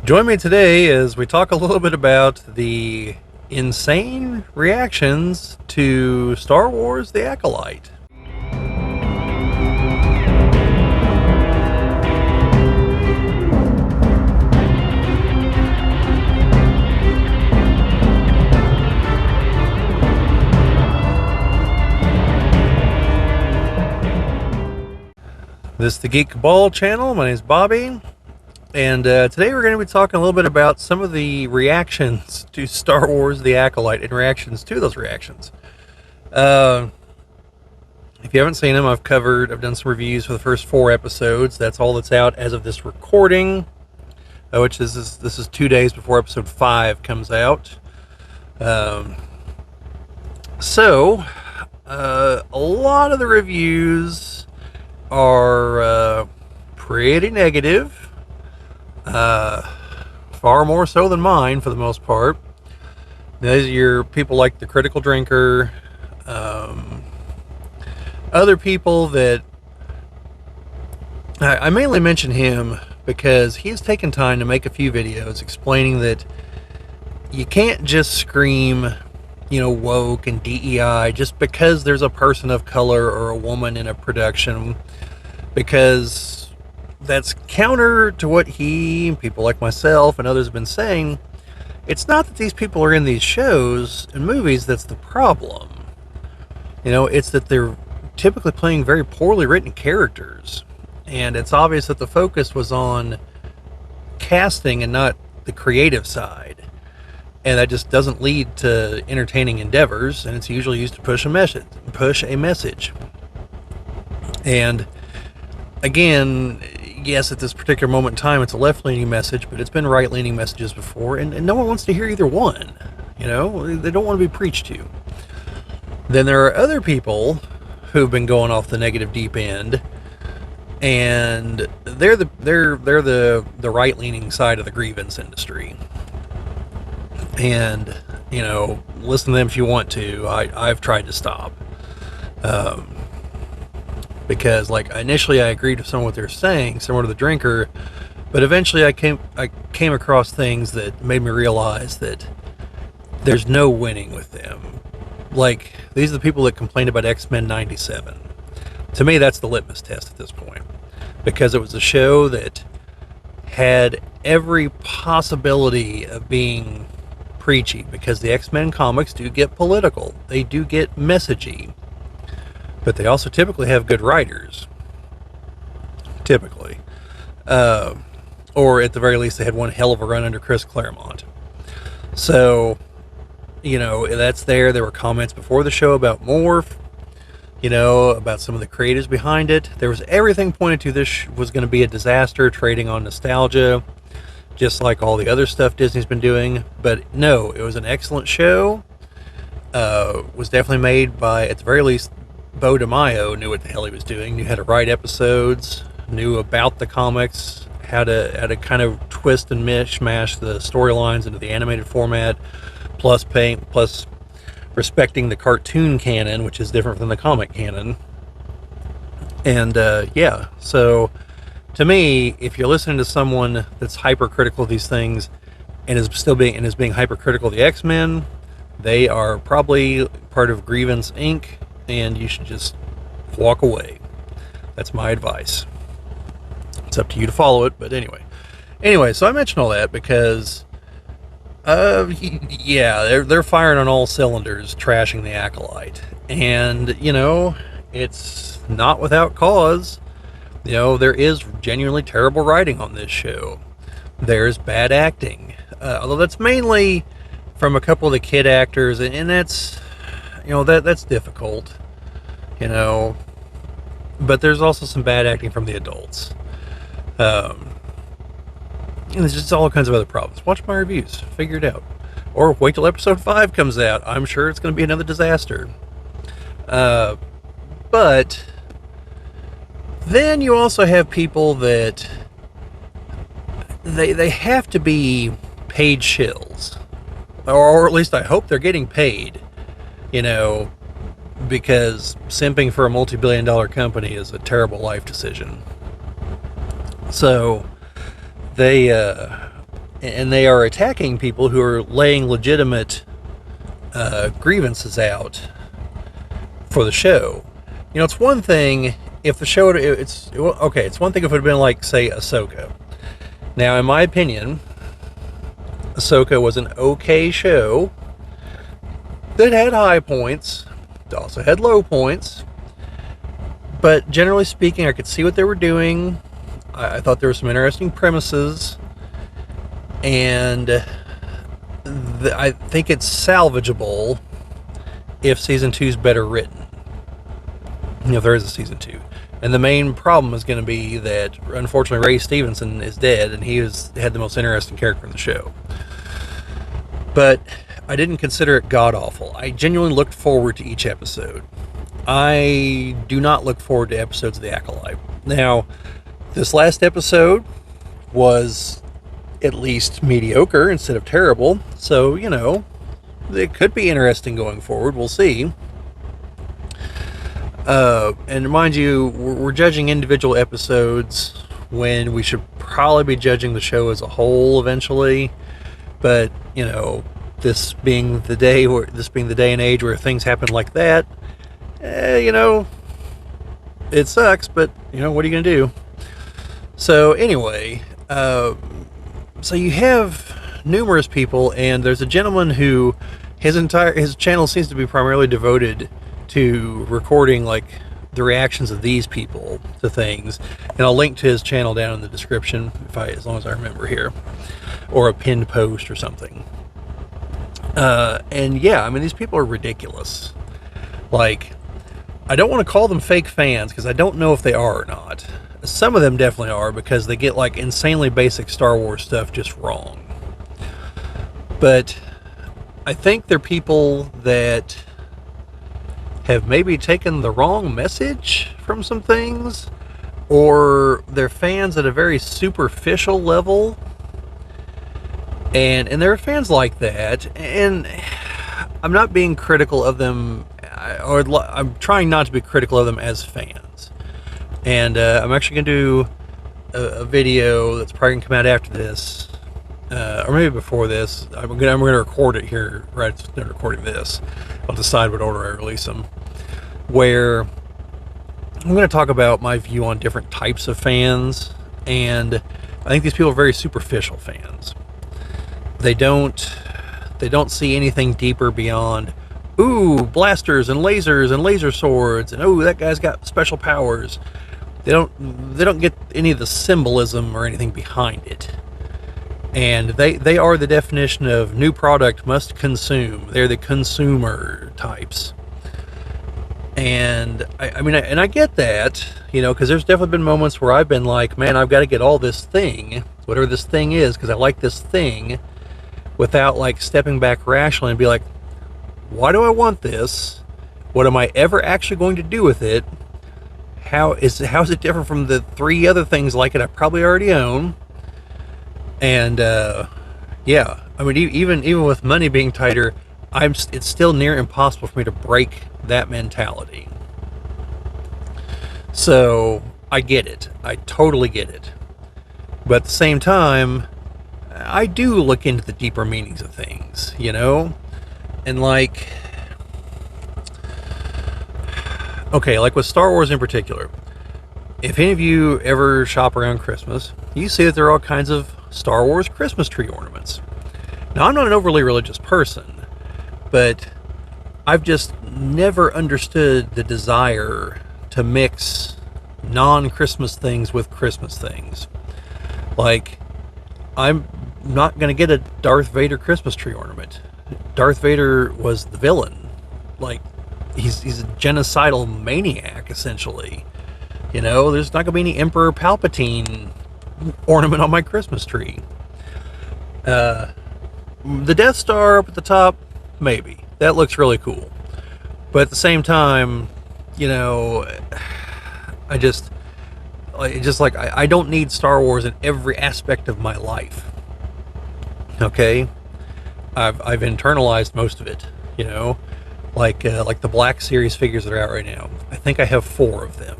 Join me today as we talk a little bit about the insane reactions to Star Wars The Acolyte. This is the Geek Cabal channel. My name is Bobby. And today we're going to be talking a little bit about some of the reactions to Star Wars The Acolyte and reactions to those reactions. If you haven't seen them, I've done some reviews for the first 4 episodes. That's all that's out as of this recording, which is this is 2 days before episode 5 comes out. A lot of the reviews are pretty negative. Far more so than mine for the most part. These are your people like the Critical Drinker, other people that I mainly mention him because he's taken time to make a few videos explaining that you can't just scream, woke and DEI just because there's a person of color or a woman in a production, because that's counter to what people like myself and others have been saying. It's not that these people are in these shows and movies that's the problem. It's that they're typically playing very poorly written characters. And it's obvious that the focus was on casting and not the creative side. And that just doesn't lead to entertaining endeavors, and it's usually used to push a message. And again, yes, at this particular moment in time, it's a left-leaning message, but it's been right-leaning messages before, and no one wants to hear either one. They don't want to be preached to. Then there are other people who've been going off the negative deep end, and they're the right-leaning side of the grievance industry. And listen to them if you want to. I've tried to stop. Because initially I agreed with some of what they're saying, similar to the Drinker, but eventually I came across things that made me realize that there's no winning with them. These are the people that complained about X-Men 97. To me, that's the litmus test at this point, because it was a show that had every possibility of being preachy, because the X-Men comics do get political, they do get messagey. But they also typically have good writers. Typically. Or at the very least, they had one hell of a run under Chris Claremont. So, that's there. There were comments before the show about Morph, about some of the creators behind it. There was everything pointed to this was going to be a disaster, trading on nostalgia, just like all the other stuff Disney's been doing. But no, it was an excellent show. Was definitely made by, at the very least, Bo DeMaio knew what the hell he was doing, knew how to write episodes, knew about the comics, how to kind of twist and mishmash the storylines into the animated format, plus respecting the cartoon canon, which is different from the comic canon. And so to me, if you're listening to someone that's hypercritical of these things and is being hypercritical of the X-Men, they are probably part of Grievance Inc., and you should just walk away. That's my advice. It's up to you to follow it, but anyway, so I mention all that because they're firing on all cylinders, trashing the Acolyte, and it's not without cause. There is genuinely terrible writing on this show. There's bad acting, although that's mainly from a couple of the kid actors, and that's that's difficult, but there's also some bad acting from the adults. There's just all kinds of other problems. Watch my reviews, figure it out, or wait till episode 5 comes out. I'm sure it's going to be another disaster. But then you also have people that they have to be paid shills, or at least I hope they're getting paid. Because simping for a multi-billion-dollar company is a terrible life decision. So they and they are attacking people who are laying legitimate grievances out for the show. You know, it's one thing if the show, okay, it's one thing if it had been like, say, Ahsoka. Now, in my opinion, Ahsoka was an okay show that had high points, it also had low points, but generally speaking, I could see what they were doing. I thought there were some interesting premises, and I think it's salvageable if season 2 is better written. You know, if there is a season 2. And the main problem is going to be that, unfortunately, Ray Stevenson is dead, and he had the most interesting character in the show. But I didn't consider it god-awful. I genuinely looked forward to each episode. I do not look forward to episodes of The Acolyte. Now, this last episode was at least mediocre instead of terrible, so, you know, it could be interesting going forward. We'll see. And mind you, we're judging individual episodes when we should probably be judging the show as a whole eventually. But, you know, this being the day and age where things happen like that, you know, it sucks, but, you know, what are you going to do? So anyway, so you have numerous people, and there's a gentleman who his channel seems to be primarily devoted to recording like the reactions of these people to things, and I'll link to his channel down in the description as long as I remember here, or a pinned post or something. And yeah, I mean, these people are ridiculous. Like, I don't want to call them fake fans because I don't know if they are or not. Some of them definitely are, because they get like insanely basic Star Wars stuff just wrong. But I think they're people that have maybe taken the wrong message from some things, or they're fans at a very superficial level, and there are fans like that, and I'm not being critical of them, or I'm trying not to be critical of them as fans. And I'm actually going to do a video that's probably going to come out after this, or maybe before this. I'm going to record it here right after recording this. I'll decide what order I release them, where I'm going to talk about my view on different types of fans. And I think these people are very superficial fans. They don't see anything deeper beyond, ooh, blasters and laser swords, and oh, that guy's got special powers. They don't get any of the symbolism or anything behind it. And they are the definition of new product must consume. They're the consumer types. And I mean, and I get that, you know, because there's definitely been moments where I've been like, man, I've got to get all this thing, whatever this thing is, because I like this thing, without like stepping back rationally and be like, why do I want this? What am I ever actually going to do with it? How is it different from the 3 other things like it I probably already own? And yeah, I mean, even with money being tighter, it's still near impossible for me to break that mentality. So I get it. I totally get it. But at the same time, I do look into the deeper meanings of things, you know? And like, okay, like with Star Wars in particular, if any of you ever shop around Christmas, you see that there are all kinds of Star Wars Christmas tree ornaments. Now, I'm not an overly religious person, but I've just never understood the desire to mix non-Christmas things with Christmas things. Like, I'm not going to get a Darth Vader Christmas tree ornament. Darth Vader was the villain. Like, he's a genocidal maniac, essentially. You know, there's not going to be any Emperor Palpatine ornament on my Christmas tree. The Death Star up at the top, maybe. That looks really cool. But at the same time, you know, I don't need Star Wars in every aspect of my life. Okay? I've internalized most of it, you know? Like the Black Series figures that are out right now. I think I have 4 of them.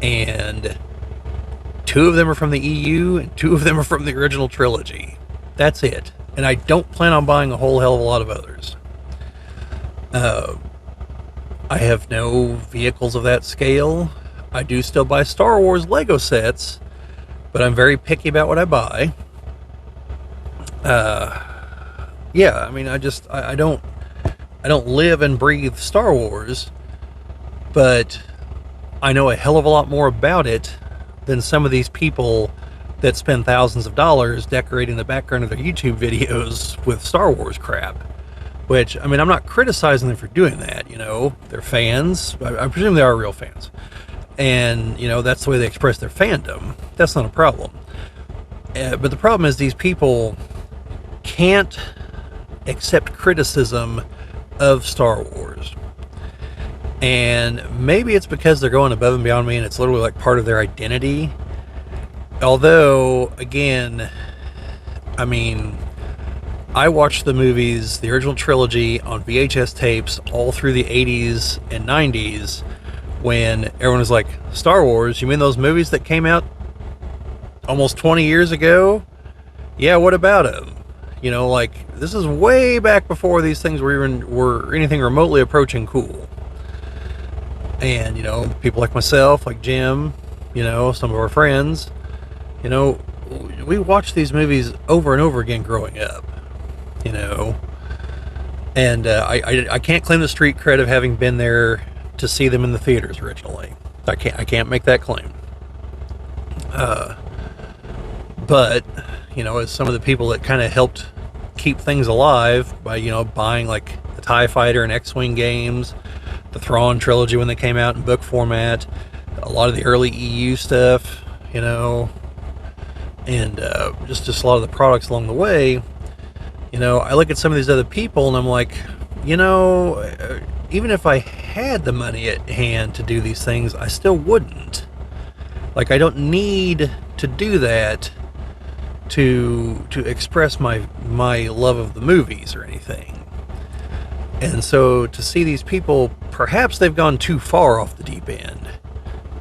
And 2 of them are from the EU, and 2 of them are from the original trilogy. That's it. And I don't plan on buying a whole hell of a lot of others. I have no vehicles of that scale. I do still buy Star Wars Lego sets, but I'm very picky about what I buy. Yeah, I mean, I don't live and breathe Star Wars, but I know a hell of a lot more about it than some of these people that spend thousands of dollars decorating the background of their YouTube videos with Star Wars crap. Which, I mean, I'm not criticizing them for doing that, you know. They're fans. I presume they are real fans. And, you know, that's the way they express their fandom. That's not a problem. But the problem is these people can't accept criticism of Star Wars. And maybe it's because they're going above and beyond me and it's literally like part of their identity. Although, again, I mean, I watched the movies, the original trilogy, on VHS tapes all through the 80s and 90s when everyone was like, Star Wars, you mean those movies that came out almost 20 years ago? Yeah, what about them? You know, like, this is way back before these things were anything remotely approaching cool. And, you know, people like myself, like Jim, you know, some of our friends, you know, we watched these movies over and over again growing up, you know. And I can't claim the street cred of having been there to see them in the theaters originally. I can't make that claim. But, you know, as some of the people that kind of helped keep things alive by, you know, buying like the TIE Fighter and X-Wing games, the Thrawn trilogy when they came out in book format, a lot of the early EU stuff, you know, and just a lot of the products along the way, you know, I look at some of these other people and I'm like, you know, even if I had the money at hand to do these things, I still wouldn't. Like, I don't need to do that to express my love of the movies or anything. And so to see these people, perhaps they've gone too far off the deep end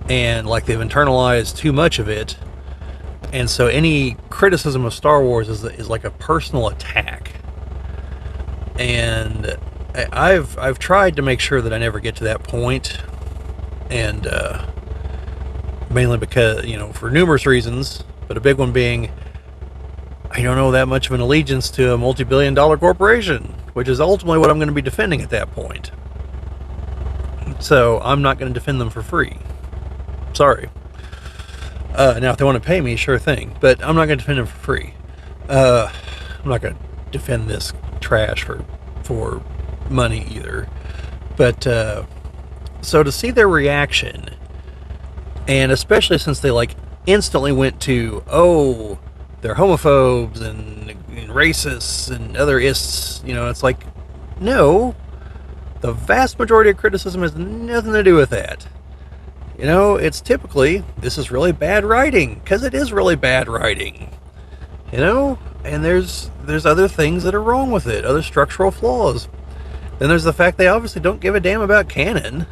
and like they've internalized too much of it. And so any criticism of Star Wars is like a personal attack. And I've tried to make sure that I never get to that point. And mainly because, you know, for numerous reasons, but a big one being I don't know that much of an allegiance to a multi-billion-dollar corporation, which is ultimately what I'm going to be defending at that point. So I'm not going to defend them for free. Sorry. Now, if they want to pay me, sure thing. But I'm not going to defend them for free. I'm not going to defend this trash for money either. But so to see their reaction, and especially since they like instantly went to, oh, they're homophobes and racists and other ists, you know, it's like, no, the vast majority of criticism has nothing to do with that. You know, it's typically, this is really bad writing, because it is really bad writing. You know, and there's other things that are wrong with it, other structural flaws. Then there's the fact they obviously don't give a damn about canon.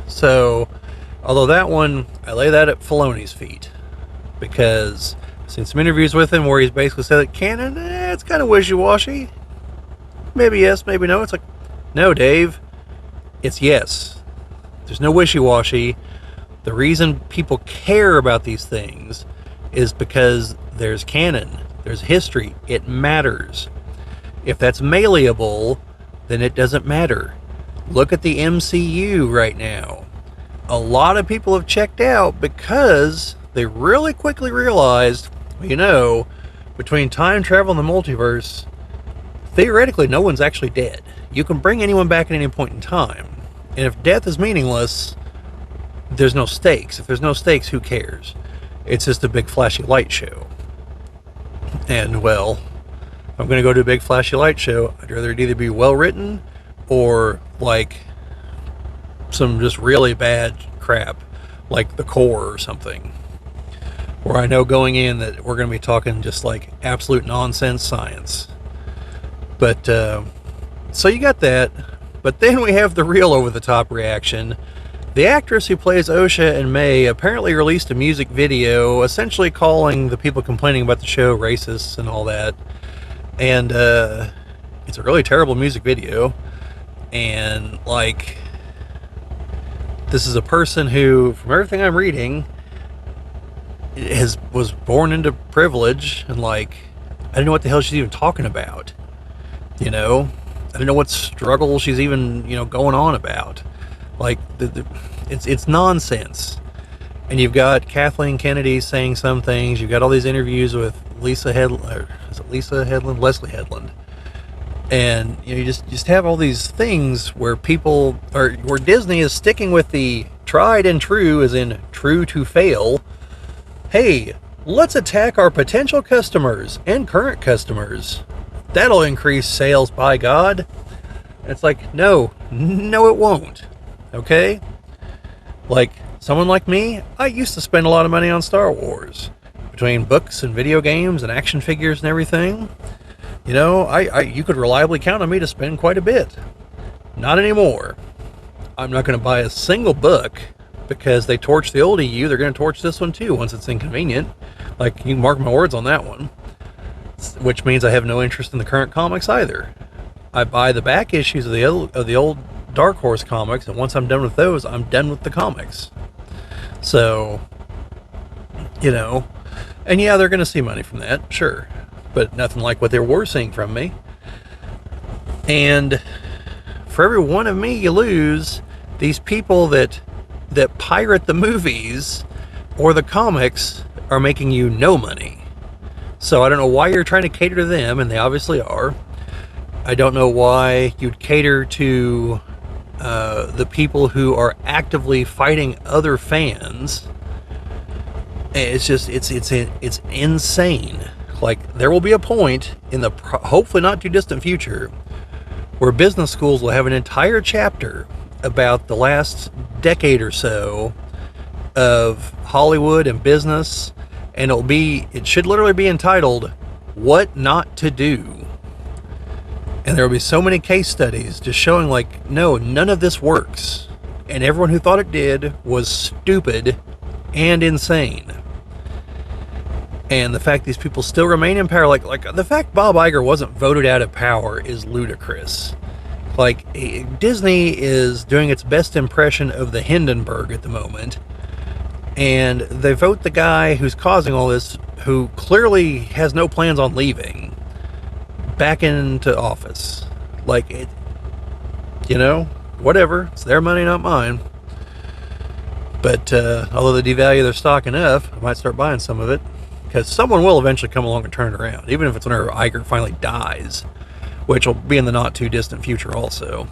So, although that one, I lay that at Filoni's feet, because I've seen some interviews with him where he's basically said that canon, it's kind of wishy-washy. Maybe yes, maybe no. It's like, no, Dave, it's yes. There's no wishy-washy. The reason people care about these things is because there's canon, there's history, it matters. If that's malleable, then it doesn't matter. Look at the MCU right now. A lot of people have checked out because they really quickly realized, you know, between time travel and the multiverse, theoretically no one's actually dead. You can bring anyone back at any point in time. And if death is meaningless, there's no stakes. If there's no stakes, who cares? It's just a big flashy light show. And, well, if I'm going to go to a big flashy light show, I'd rather it either be well written or like some just really bad crap like The Core or something, where I know going in that we're going to be talking just like absolute nonsense science. But so you got that, but then we have the real over the top reaction The actress who plays Osha in May apparently released a music video essentially calling the people complaining about the show racists and all that. And it's a really terrible music video. And, like, this is a person who, from everything I'm reading, was born into privilege, and, like, I didn't know what the hell she's even talking about. You know? I didn't know what struggle she's even, going on about. Like, it's nonsense. And you've got Kathleen Kennedy saying some things. You've got all these interviews with Leslie Headland. And you just have all these things where where Disney is sticking with the tried and true, as in true to fail. Hey, let's attack our potential customers and current customers. That'll increase sales, by God. And it's like, no, it won't. Okay? Like, someone like me, I used to spend a lot of money on Star Wars. Between books and video games and action figures and everything. You could reliably count on me to spend quite a bit. Not anymore. I'm not going to buy a single book because they torch the old EU. They're going to torch this one too once it's inconvenient. Like, you can mark my words on that one. Which means I have no interest in the current comics either. I buy the back issues of the old Dark Horse comics, and once I'm done with those, I'm done with the comics. So, and yeah, they're going to see money from that, sure. But nothing like what they were seeing from me. And for every one of me you lose, these people that pirate the movies or the comics are making you no money. So I don't know why you're trying to cater to them, and they obviously are. I don't know why you'd cater to the people who are actively fighting other fans. It's just, it's insane. Like, there will be a point in the hopefully not too distant future where business schools will have an entire chapter about the last decade or so of Hollywood and business, and it should literally be entitled "What Not to Do." And there will be so many case studies just showing, like, no, none of this works, and everyone who thought it did was stupid and insane. And the fact these people still remain in power, like the fact Bob Iger wasn't voted out of power is ludicrous. Like, Disney is doing its best impression of the Hindenburg at the moment, and they vote the guy who's causing all this, who clearly has no plans on leaving, back into office. Like, whatever. It's their money, not mine. But although they devalue their stock enough, I might start buying some of it. Because someone will eventually come along and turn it around, even if it's whenever Iger finally dies, which will be in the not too distant future also.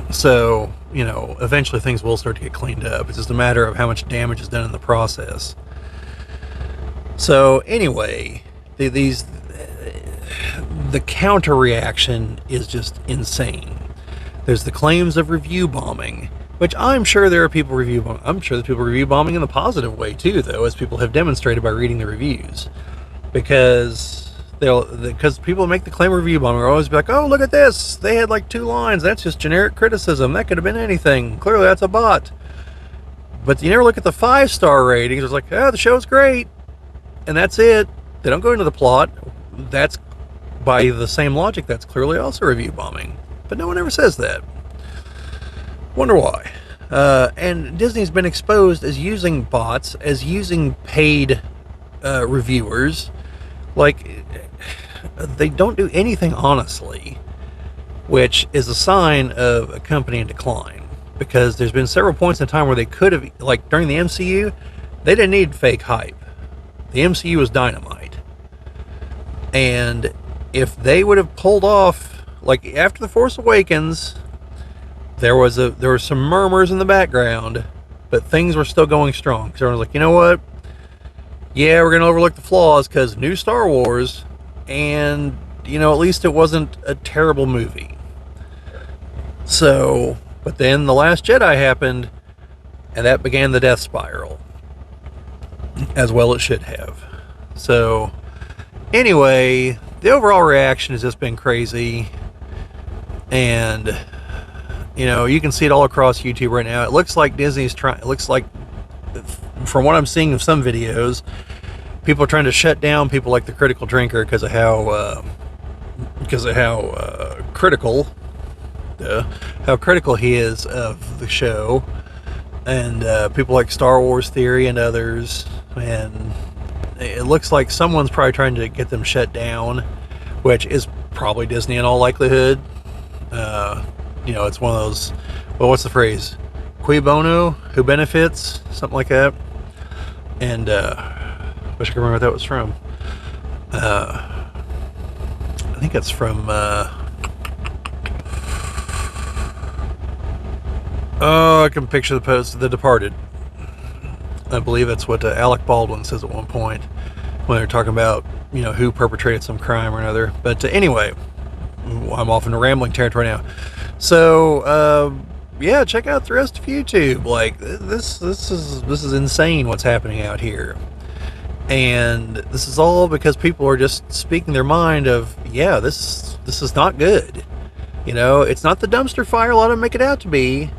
So, eventually things will start to get cleaned up. It's just a matter of how much damage is done in the process. So anyway, the counter reaction is just insane. There's the claims of review bombing, which I'm sure there are people review bombing. I'm sure there's people review bombing in the positive way too, though, as people have demonstrated by reading the reviews. Because people make the claim of review bombing are always be like, oh, look at this, they had like 2 lines, that's just generic criticism, that could have been anything, clearly that's a bot. But you never look at the 5-star ratings. It's like, the show's great, and that's it. They don't go into the plot. That's, by the same logic, that's clearly also review bombing. But no one ever says that. Wonder why. And Disney's been exposed as using bots, as using paid reviewers. Like, they don't do anything honestly, which is a sign of a company in decline. Because there's been several points in time where they could have, like during the MCU, they didn't need fake hype. The MCU was dynamite. And if they would have pulled off, like after The Force Awakens, there were some murmurs in the background, but things were still going strong. Because everyone was like, you know what? Yeah, we're going to overlook the flaws because new Star Wars, and, at least it wasn't a terrible movie. So, but then The Last Jedi happened, and that began the death spiral. As well it should have. So, anyway, the overall reaction has just been crazy. And You know, you can see it all across YouTube right now. It looks like Disney's trying. It looks like, from what I'm seeing of some videos, people are trying to shut down people like the Critical Drinker because of how critical how critical he is of the show, and people like Star Wars Theory and others. And it looks like someone's probably trying to get them shut down, which is probably Disney in all likelihood. You know, it's one of those, well, what's the phrase? Cui bono, who benefits? Something like that. And wish I could remember what that was from. I think it's from oh, I can picture the post, The Departed. I believe that's what Alec Baldwin says at one point when they're talking about, you know, who perpetrated some crime or another. But anyway, I'm off into rambling territory now. So yeah, check out the rest of YouTube. Like, this is insane what's happening out here. And this is all because people are just speaking their mind of, yeah, this is not good. You know, it's not the dumpster fire a lot of them make it out to be,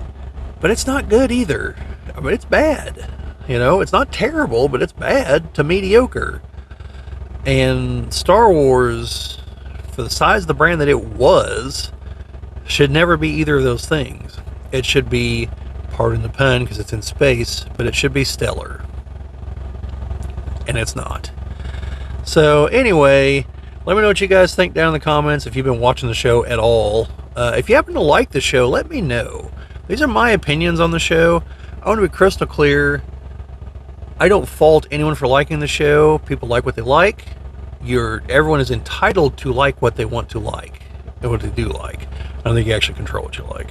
but it's not good either. I mean, it's bad. You know, it's not terrible, but it's bad to mediocre. And Star Wars, for the size of the brand that it was, should never be either of those things. It should be, pardon the pun because it's in space, but it should be stellar. And it's not. So anyway, let me know what you guys think down in the comments if you've been watching the show at all. If you happen to like the show, let me know. These are my opinions on the show. I want to be crystal clear. I don't fault anyone for liking the show. People like what they like. Everyone is entitled to like what they want to like and what they do like. I don't think you actually control what you like.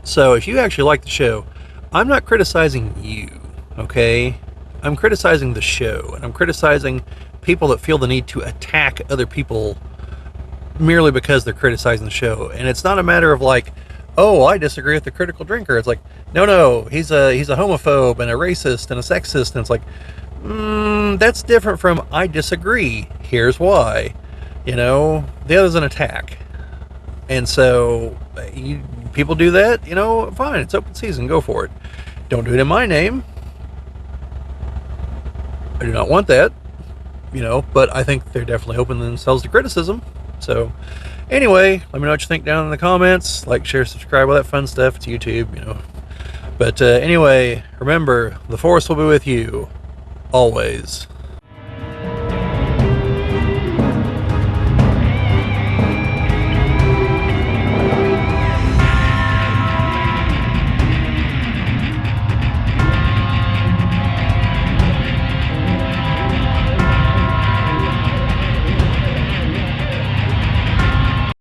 So if you actually like the show, I'm not criticizing you, okay? I'm criticizing the show, and I'm criticizing people that feel the need to attack other people merely because they're criticizing the show. And it's not a matter of like, oh, I disagree with the Critical Drinker. It's like, no, he's a homophobe and a racist and a sexist. And it's like, that's different from I disagree. Here's why. You know, the other's an attack. And so people do that, you know, fine. It's open season. Go for it. Don't do it in my name. I do not want that, you know, but I think they're definitely open themselves to criticism. So anyway, let me know what you think down in the comments. Like, share, subscribe, all that fun stuff. It's YouTube, you know. But anyway, remember, the Force will be with you always.